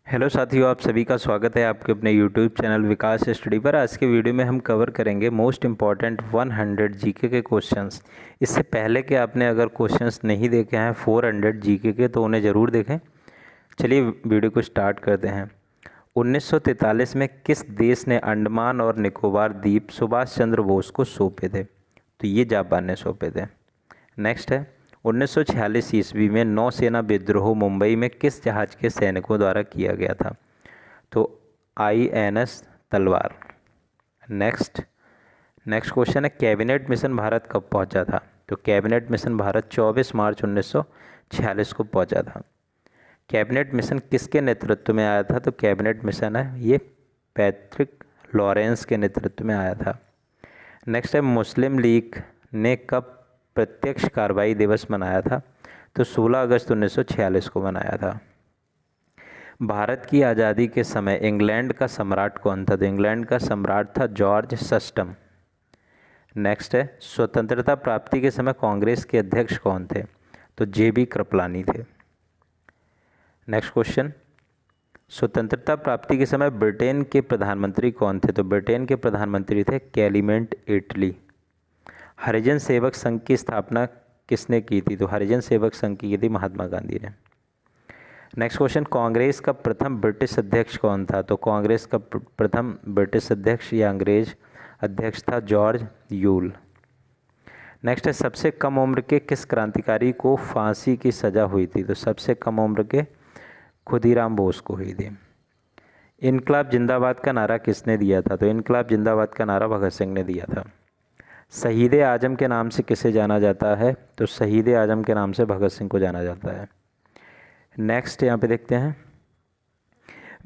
Hello साथियों, आप सभी का स्वागत है आपके अपने यूट्यूब चैनल विकास स्टडी पर। आज के वीडियो में हम कवर करेंगे मोस्ट इम्पॉर्टेंट 100 जीके के क्वेश्चंस। इससे पहले कि आपने अगर क्वेश्चंस नहीं देखे हैं 400 जीके के तो उन्हें ज़रूर देखें। चलिए वीडियो को स्टार्ट करते हैं। 1943 में किस देश ने अंडमान और निकोबार द्वीप सुभाष चंद्र बोस को सौंपे थे? तो ये जापान ने सौंपे थे। नेक्स्ट है 1946 ईस्वी में नौसेना विद्रोह मुंबई में किस जहाज़ के सैनिकों द्वारा किया गया था? तो INS तलवार। नेक्स्ट क्वेश्चन है कैबिनेट मिशन भारत कब पहुंचा था? तो कैबिनेट मिशन भारत 24 मार्च 1946 को पहुंचा था। कैबिनेट मिशन किसके नेतृत्व में आया था? तो कैबिनेट मिशन है ये पैट्रिक लॉरेंस के नेतृत्व में आया था। नेक्स्ट है मुस्लिम लीग ने कब प्रत्यक्ष कार्रवाई दिवस मनाया था? तो 16 अगस्त 1946 को मनाया था। भारत की आज़ादी के समय इंग्लैंड का सम्राट कौन था? तो इंग्लैंड का सम्राट था जॉर्ज सस्टम। नेक्स्ट है स्वतंत्रता प्राप्ति के समय कांग्रेस के अध्यक्ष कौन थे? तो JB कृपलानी थे। नेक्स्ट क्वेश्चन स्वतंत्रता प्राप्ति के समय ब्रिटेन के प्रधानमंत्री कौन थे? तो ब्रिटेन के प्रधानमंत्री थे क्लेमेंट एटली। हरिजन सेवक संघ की स्थापना किसने की थी? तो हरिजन सेवक संघ की थी महात्मा गांधी ने। नेक्स्ट क्वेश्चन कांग्रेस का प्रथम ब्रिटिश अध्यक्ष कौन था? तो कांग्रेस का प्रथम ब्रिटिश अध्यक्ष या अंग्रेज अध्यक्ष था जॉर्ज यूल। नेक्स्ट है सबसे कम उम्र के किस क्रांतिकारी को फांसी की सज़ा हुई थी? तो सबसे कम उम्र के खुदीराम बोस को हुई थी। इनकलाब जिंदाबाद का नारा किसने दिया था? तो इनकलाब जिंदाबाद का नारा भगत सिंह ने दिया था। शहीद आजम के नाम से किसे जाना जाता है? तो शहीद आजम के नाम से भगत सिंह को जाना जाता है। नेक्स्ट यहाँ पे देखते हैं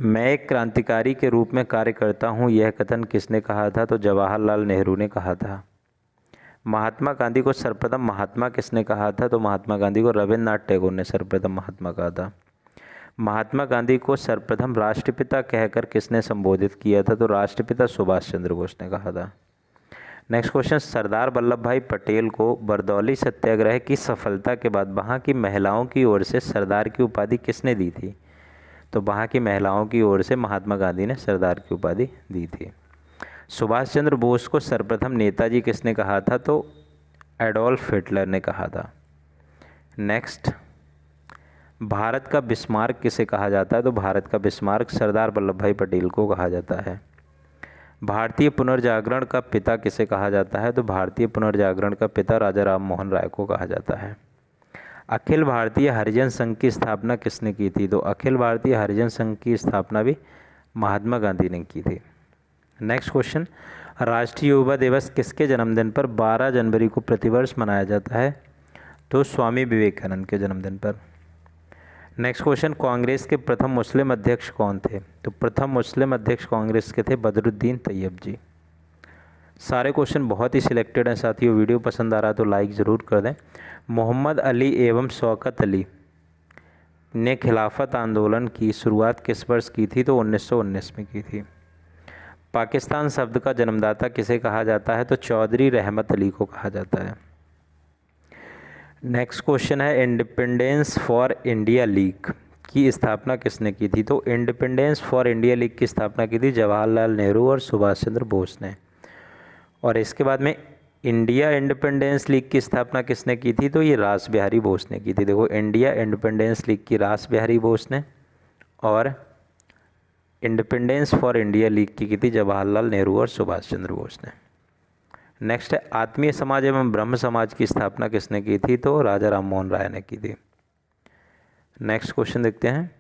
मैं एक क्रांतिकारी के रूप में कार्य करता हूँ, यह कथन किसने कहा था? तो जवाहरलाल नेहरू ने कहा था। महात्मा गांधी को सर्वप्रथम महात्मा किसने कहा था? तो महात्मा गांधी को रविन्द्रनाथ टैगोर ने सर्वप्रथम महात्मा कहा था। महात्मा गांधी को सर्वप्रथम राष्ट्रपिता कहकर किसने संबोधित किया था? तो राष्ट्रपिता सुभाष चंद्र बोस ने कहा था। नेक्स्ट क्वेश्चन सरदार वल्लभ भाई पटेल को बरदौली सत्याग्रह की सफलता के बाद वहाँ की महिलाओं की ओर से सरदार की उपाधि किसने दी थी? तो वहाँ की महिलाओं की ओर से महात्मा गांधी ने सरदार की उपाधि दी थी। सुभाष चंद्र बोस को सर्वप्रथम नेताजी किसने कहा था? तो एडोल्फ हिटलर ने कहा था। नेक्स्ट भारत का बिस्मार्क किसे कहा जाता है? तो भारत का बिस्मार्क सरदार वल्लभ भाई पटेल को कहा जाता है। भारतीय पुनर्जागरण का पिता किसे कहा जाता है? तो भारतीय पुनर्जागरण का पिता राजा राम मोहन राय को कहा जाता है। अखिल भारतीय हरिजन संघ की स्थापना किसने की थी? तो अखिल भारतीय हरिजन संघ की स्थापना भी महात्मा गांधी ने की थी। नेक्स्ट क्वेश्चन राष्ट्रीय युवा दिवस किसके जन्मदिन पर 12 जनवरी को प्रतिवर्ष मनाया जाता है? तो स्वामी विवेकानंद के जन्मदिन पर। नेक्स्ट क्वेश्चन कांग्रेस के प्रथम मुस्लिम अध्यक्ष कौन थे? तो प्रथम मुस्लिम अध्यक्ष कांग्रेस के थे बदरुद्दीन तैयब जी। सारे क्वेश्चन बहुत ही सिलेक्टेड हैं साथियों। वीडियो पसंद आ रहा है तो लाइक ज़रूर कर दें। मोहम्मद अली एवं शौकत अली ने खिलाफत आंदोलन की शुरुआत किस वर्ष की थी? तो 1919 में की थी। पाकिस्तान शब्द का जन्मदाता किसे कहा जाता है? तो चौधरी रहमत अली को कहा जाता है। नेक्स्ट क्वेश्चन है इंडिपेंडेंस फॉर इंडिया लीग की स्थापना किसने की थी? तो इंडिपेंडेंस फॉर इंडिया लीग की स्थापना की थी जवाहरलाल नेहरू और सुभाष चंद्र बोस ने। और इसके बाद में इंडिया इंडिपेंडेंस लीग की स्थापना किसने की थी? तो ये रास बिहारी बोस ने की थी। देखो इंडिया इंडिपेंडेंस लीग की रास बिहारी बोस ने और इंडिपेंडेंस फॉर इंडिया लीग की थी जवाहरलाल नेहरू और सुभाष चंद्र बोस ने। नेक्स्ट है आत्मीय समाज एवं ब्रह्म समाज की स्थापना किसने की थी? तो राजा राम मोहन राय ने की थी। नेक्स्ट क्वेश्चन देखते हैं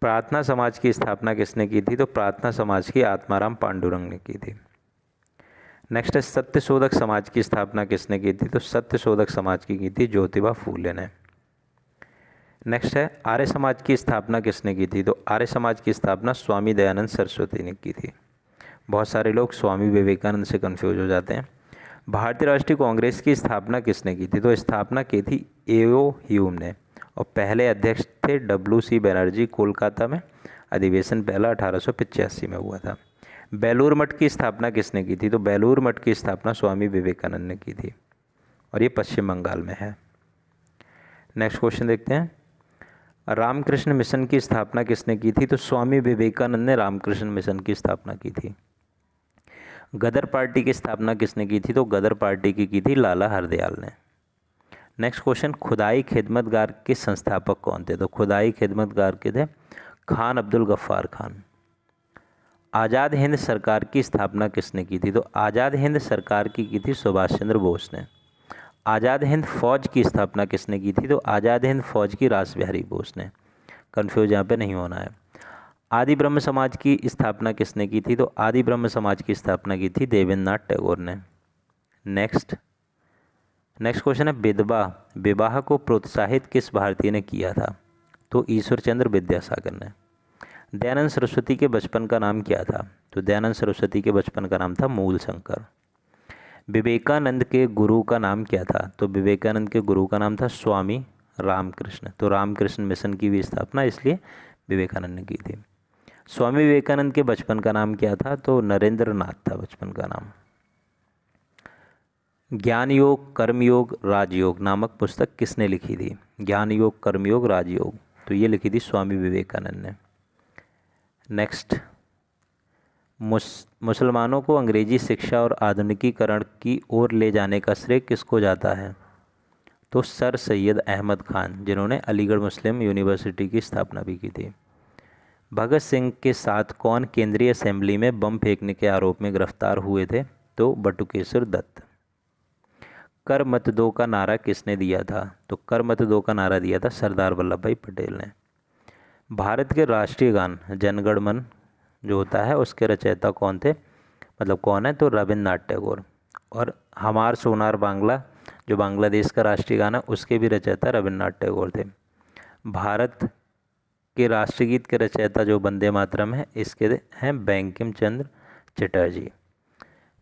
प्रार्थना समाज की स्थापना किसने की थी? तो प्रार्थना समाज की आत्माराम पांडुरंग ने की थी। नेक्स्ट है सत्यशोधक समाज की स्थापना किसने की थी? तो सत्यशोधक समाज की थी ज्योतिबा फूले ने। नेक्स्ट है आर्य समाज की स्थापना किसने की थी? तो आर्य समाज की स्थापना स्वामी दयानंद सरस्वती ने की थी। बहुत सारे लोग स्वामी विवेकानंद से कंफ्यूज हो जाते हैं। भारतीय राष्ट्रीय कांग्रेस की स्थापना किसने की थी? तो स्थापना की थी A.O. ह्यूम ने और पहले अध्यक्ष थे W.C. बनर्जी। कोलकाता में अधिवेशन पहला 1885 में हुआ था। बेलूर मठ की स्थापना किसने की थी? तो बेलूर मठ की स्थापना स्वामी विवेकानंद ने की थी और ये पश्चिम बंगाल में है। नेक्स्ट क्वेश्चन देखते हैं रामकृष्ण मिशन की स्थापना किसने की थी? तो स्वामी विवेकानंद ने रामकृष्ण मिशन की स्थापना की थी। गदर पार्टी की स्थापना किसने की थी? तो गदर पार्टी की थी लाला हरदयाल ने। नेक्स्ट क्वेश्चन, खुदाई खिदमतगार के संस्थापक कौन थे? तो खुदाई खिदमतगार के थे खान अब्दुल गफ्फार खान। आज़ाद हिंद सरकार की स्थापना किसने की थी? तो आज़ाद हिंद सरकार की थी सुभाष चंद्र बोस ने। आज़ाद हिंद फौज की स्थापना किसने की थी? तो आज़ाद हिंद फौज की रास बिहारी बोस ने। कन्फ्यूज यहाँ पे नहीं होना है। आदि ब्रह्म समाज की स्थापना किसने की थी? तो आदि ब्रह्म समाज की स्थापना की थी देवेंद्रनाथ टैगोर ने। नेक्स्ट क्वेश्चन है, विधवा विवाह को प्रोत्साहित किस भारतीय ने किया था? तो ईश्वर चंद्र विद्यासागर ने। दयानंद सरस्वती के बचपन का नाम क्या था? तो दयानंद सरस्वती के बचपन का नाम था मूल शंकर। विवेकानंद के गुरु का नाम क्या था? तो विवेकानंद के गुरु का नाम था स्वामी रामकृष्ण। तो रामकृष्ण मिशन की भी स्थापना इसलिए विवेकानंद ने की थी। स्वामी विवेकानंद के बचपन का नाम क्या था? तो नरेंद्र नाथ था बचपन का नाम। ज्ञान योग कर्मयोग राजयोग नामक पुस्तक किसने लिखी थी? ज्ञान योग कर्मयोग राजयोग, तो ये लिखी थी स्वामी विवेकानंद ने। नेक्स्ट, मुसलमानों को अंग्रेजी शिक्षा और आधुनिकीकरण की ओर ले जाने का श्रेय किसको जाता है? तो सर सैयद अहमद खान, जिन्होंने अलीगढ़ मुस्लिम यूनिवर्सिटी की स्थापना भी की थी। भगत सिंह के साथ कौन केंद्रीय असेंबली में बम फेंकने के आरोप में गिरफ्तार हुए थे? तो बटुकेश्वर दत्त। कर मत दो का नारा किसने दिया था? तो कर मत दो का नारा दिया था सरदार वल्लभ भाई पटेल ने। भारत के राष्ट्रीय गान जनगण मन जो होता है उसके रचयिता कौन थे, मतलब कौन है? तो रविन्द्रनाथ टैगोर। और हमार सोनार बांग्ला जो बांग्लादेश का राष्ट्रीय गान है उसके भी रचयिता रविन्द्रनाथ टैगोर थे। भारत के राष्ट्रीय गीत के रचयिता जो वंदे मातरम है इसके हैं बंकिम चंद्र चटर्जी।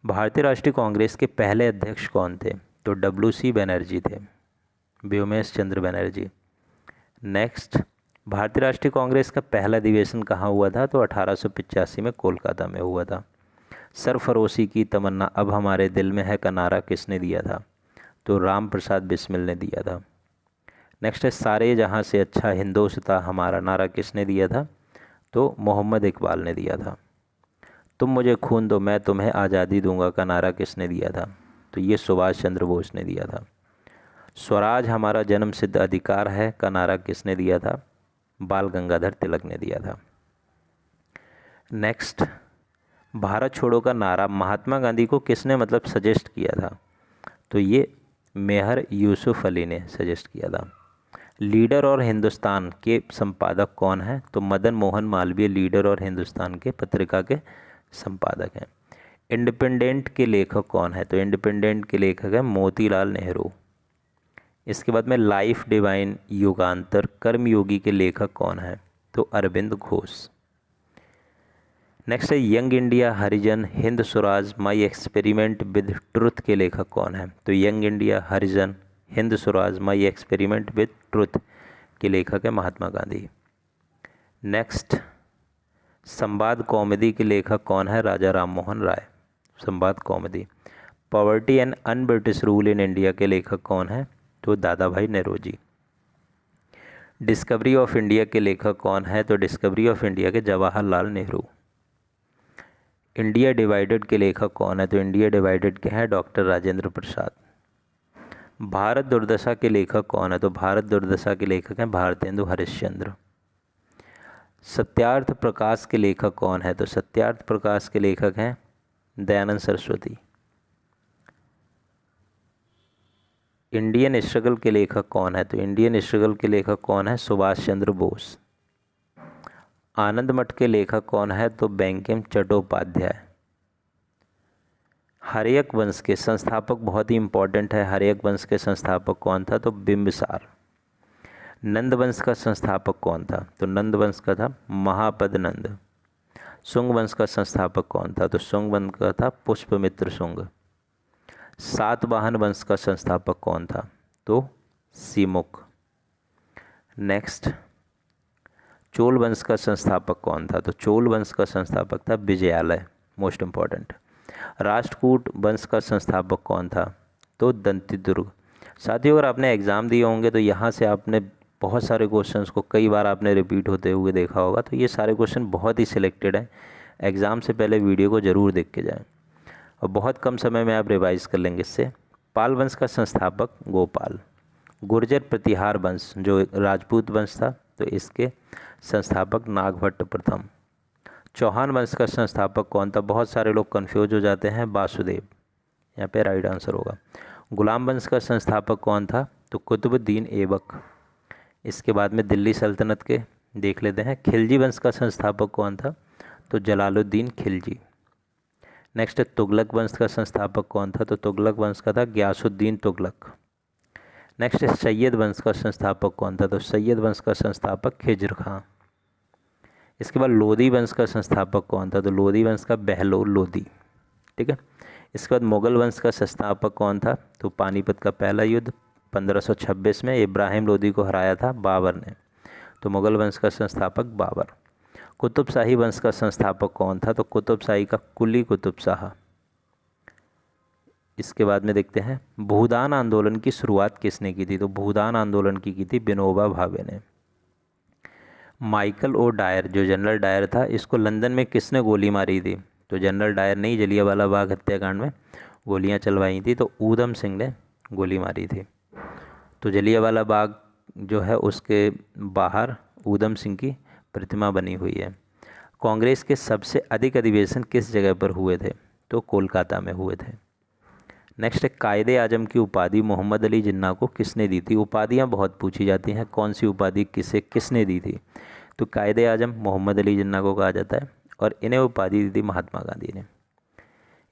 भारतीय राष्ट्रीय कांग्रेस के पहले अध्यक्ष कौन थे? तो WC बनर्जी थे, व्योमेश चंद्र बनर्जी। नेक्स्ट, भारतीय राष्ट्रीय कांग्रेस का पहला अधिवेशन कहाँ हुआ था? तो 1885 में कोलकाता में हुआ था। सरफरोशी की तमन्ना अब हमारे दिल में है का नारा किसने दिया था? तो राम प्रसाद बिस्मिल ने दिया था। नेक्स्ट है, सारे जहाँ से अच्छा हिंदोस्तां हमारा नारा किसने दिया था? तो मोहम्मद इकबाल ने दिया था। तुम मुझे खून दो मैं तुम्हें आज़ादी दूंगा का नारा किसने दिया था? तो ये सुभाष चंद्र बोस ने दिया था। स्वराज हमारा जन्म सिद्ध अधिकार है का नारा किसने दिया था? बाल गंगाधर तिलक ने दिया था। नेक्स्ट, भारत छोड़ो का नारा महात्मा गांधी को किसने मतलब सजेस्ट किया था? तो ये मेहर यूसुफ अली ने सजेस्ट किया था। लीडर और हिंदुस्तान के संपादक कौन है? तो मदन मोहन मालवीय लीडर और हिंदुस्तान के पत्रिका के संपादक हैं। इंडिपेंडेंट के लेखक कौन है? तो इंडिपेंडेंट के लेखक है मोतीलाल नेहरू। इसके बाद में लाइफ डिवाइन युगांतर कर्मयोगी के लेखक कौन है? तो अरविंद घोष। नेक्स्ट है, young India Harijan Hind Swaraj my experiment with truth के लेखक कौन है? तो young India Harijan Hind Swaraj my experiment with truth के लेखक है महात्मा गांधी। नेक्स्ट, संवाद कॉमेडी के लेखक कौन है? राजा राम मोहन राय। संवाद comedy. Poverty and un British rule in India के लेखक कौन है? तो दादा भाई नेरोजी। डिस्कवरी ऑफ इंडिया के लेखक कौन है? तो डिस्कवरी ऑफ इंडिया के जवाहरलाल नेहरू। इंडिया डिवाइडेड के लेखक कौन है? तो इंडिया डिवाइडेड के हैं डॉक्टर राजेंद्र प्रसाद। भारत दुर्दशा के लेखक कौन है? तो भारत दुर्दशा के लेखक हैं भारतेंदु हरिश्चंद्र। सत्यार्थ प्रकाश के लेखक कौन है? तो सत्यार्थ प्रकाश के लेखक हैं दयानंद सरस्वती। इंडियन स्ट्रगल के लेखक कौन है? तो इंडियन स्ट्रगल के लेखक कौन है? सुभाष चंद्र बोस। आनंद मठ के लेखक कौन है? तो बंकिम चट्टोपाध्याय। हर्यक वंश के संस्थापक बहुत ही इंपॉर्टेंट है, हर्यक वंश के संस्थापक कौन था? तो बिंबिसार। नंद वंश का संस्थापक कौन था? तो नंद वंश का था महापद नंद। शुंग वंश का संस्थापक कौन था? तो शुंग वंश का था पुष्पमित्र शुंग। सातवाहन वंश का संस्थापक कौन था? तो सीमुख। नेक्स्ट, चोल वंश का संस्थापक कौन था? तो चोल वंश का संस्थापक था विजयालय, मोस्ट इम्पॉर्टेंट। राष्ट्रकूट वंश का संस्थापक कौन था? तो दंतिदुर्ग। साथियों, अगर आपने एग्ज़ाम दिए होंगे तो यहाँ से आपने बहुत सारे क्वेश्चंस को कई बार आपने रिपीट होते हुए देखा होगा, तो ये सारे क्वेश्चन बहुत ही सिलेक्टेड हैं। एग्ज़ाम से पहले वीडियो को ज़रूर देख के जाएं और बहुत कम समय में आप रिवाइज़ कर लेंगे इससे। पाल वंश का संस्थापक गोपाल। गुर्जर प्रतिहार वंश जो राजपूत वंश था, तो इसके संस्थापक नागभट्ट प्रथम। चौहान वंश का संस्थापक कौन था? बहुत सारे लोग कंफ्यूज हो जाते हैं, वासुदेव यहाँ पे राइट आंसर होगा। गुलाम वंश का संस्थापक कौन था? तो कुतुबुद्दीन ऐबक। इसके बाद में दिल्ली सल्तनत के देख लेते हैं। खिलजी वंश का संस्थापक कौन था? तो जलालुद्दीन खिलजी। नेक्स्ट है तुगलक वंश का संस्थापक कौन था? तो तुगलक वंश का था गयासुद्दीन तुगलक। नेक्स्ट है सैयद वंश का संस्थापक कौन था? तो सैयद वंश का संस्थापक खिज्र खां। इसके बाद लोधी वंश का संस्थापक कौन था? तो लोधी वंश का बहलोल लोधी। ठीक है। इसके बाद मुगल वंश का संस्थापक कौन था? तो पानीपत का पहला युद्ध 1526 में इब्राहिम लोधी को हराया था बाबर ने, तो मुगल वंश का संस्थापक बाबर। कुतुब शाही वंश का संस्थापक कौन था? तो कुतुब शाही का कुली कुतुब शाह। इसके बाद में देखते हैं भूदान आंदोलन की शुरुआत किसने की थी? तो भूदान आंदोलन की थी विनोबा भावे ने। माइकल ओ डायर जो जनरल डायर था, इसको लंदन में किसने गोली मारी थी? तो जनरल डायर ने ही जलियांवाला बाग हत्याकांड में गोलियां चलवाई थी, तो ऊधम सिंह ने गोली मारी थी। तो जलियांवाला बाग जो है उसके बाहर ऊधम सिंह की प्रतिमा बनी हुई है। कांग्रेस के सबसे अधिक अधिवेशन किस जगह पर हुए थे? तो कोलकाता में हुए थे। नेक्स्ट है कायदे आजम की उपाधि मोहम्मद अली जिन्ना को किसने दी थी? उपाधियां बहुत पूछी जाती हैं, कौन सी उपाधि किसने दी थी? तो कायदे आजम मोहम्मद अली जिन्ना को कहा जाता है और इन्हें उपाधि दी थी महात्मा गांधी ने।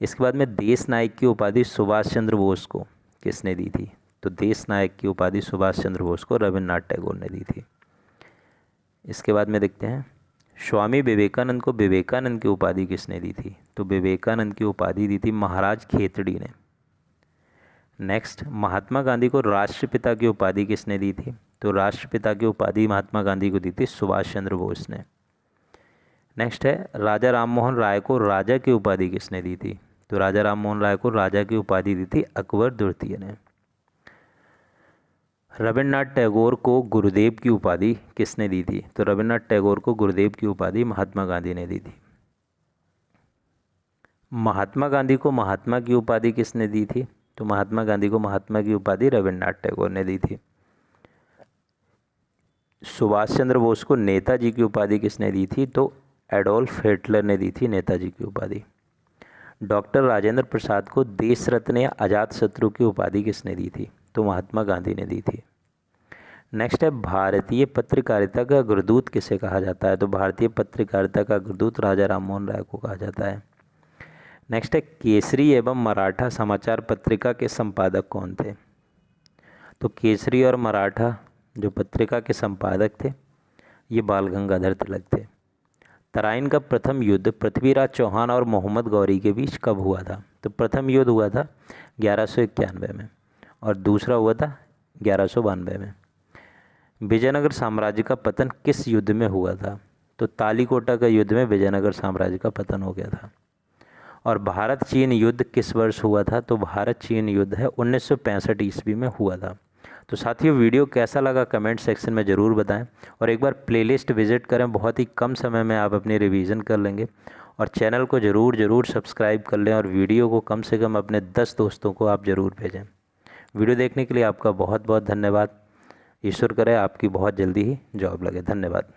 इसके बाद में देश नायक की उपाधि सुभाष चंद्र बोस को किसने दी थी? तो देश नायक की उपाधि सुभाष चंद्र बोस को रविन्द्रनाथ टैगोर ने दी थी। इसके बाद में देखते हैं स्वामी विवेकानंद को विवेकानंद की उपाधि किसने दी थी? तो विवेकानंद की उपाधि दी थी महाराज खेतड़ी ने। नेक्स्ट महात्मा गांधी को राष्ट्रपिता की उपाधि किसने दी थी? तो राष्ट्रपिता की उपाधि महात्मा गांधी को दी थी सुभाष चंद्र बोस ने। नेक्स्ट है राजा राममोहन राय को राजा की उपाधि किसने दी थी? तो राजा राममोहन राय को राजा की उपाधि दी थी अकबर द्वितीय ने। रविन्द्रनाथ टैगोर को गुरुदेव की उपाधि किसने दी थी? तो रविन्द्रनाथ टैगोर को गुरुदेव की उपाधि महात्मा गांधी ने दी थी। महात्मा गांधी को महात्मा की उपाधि किसने दी थी? तो महात्मा गांधी को महात्मा की उपाधि रविन्द्रनाथ टैगोर ने दी थी। सुभाष चंद्र बोस को नेताजी की उपाधि किसने दी थी? तो एडोल्फ हिटलर ने दी थी नेताजी की उपाधि। डॉक्टर राजेंद्र प्रसाद को देश रत्न या अजात शत्रु की उपाधि किसने दी थी? तो महात्मा गांधी ने दी थी। नेक्स्ट है भारतीय पत्रकारिता का गुरदूत किसे कहा जाता है? तो भारतीय पत्रकारिता का गुरदूत राजा राममोहन राय को कहा जाता है। नेक्स्ट है केसरी एवं मराठा समाचार पत्रिका के संपादक कौन थे? तो केसरी और मराठा जो पत्रिका के संपादक थे ये बाल गंगाधर तिलक थे। तराइन का प्रथम युद्ध पृथ्वीराज चौहान और मोहम्मद गौरी के बीच कब हुआ था? तो प्रथम युद्ध हुआ था 1191 में और दूसरा हुआ था 1192 में। विजयनगर साम्राज्य का पतन किस युद्ध में हुआ था? तो तालीकोटा का युद्ध में विजयनगर साम्राज्य का पतन हो गया था। और भारत चीन युद्ध किस वर्ष हुआ था? तो भारत चीन युद्ध है 1965 ईस्वी में हुआ था। तो साथियों वीडियो कैसा लगा कमेंट सेक्शन में ज़रूर बताएं और एक बार प्लेलिस्ट विजिट करें, बहुत ही कम समय में आप अपनी रिवीजन कर लेंगे। और चैनल को ज़रूर सब्सक्राइब कर लें और वीडियो को कम से कम अपने 10 दोस्तों को आप ज़रूर भेजें। वीडियो देखने के लिए आपका बहुत बहुत धन्यवाद। ईश्वर करे आपकी बहुत जल्दी ही जॉब लगे। धन्यवाद।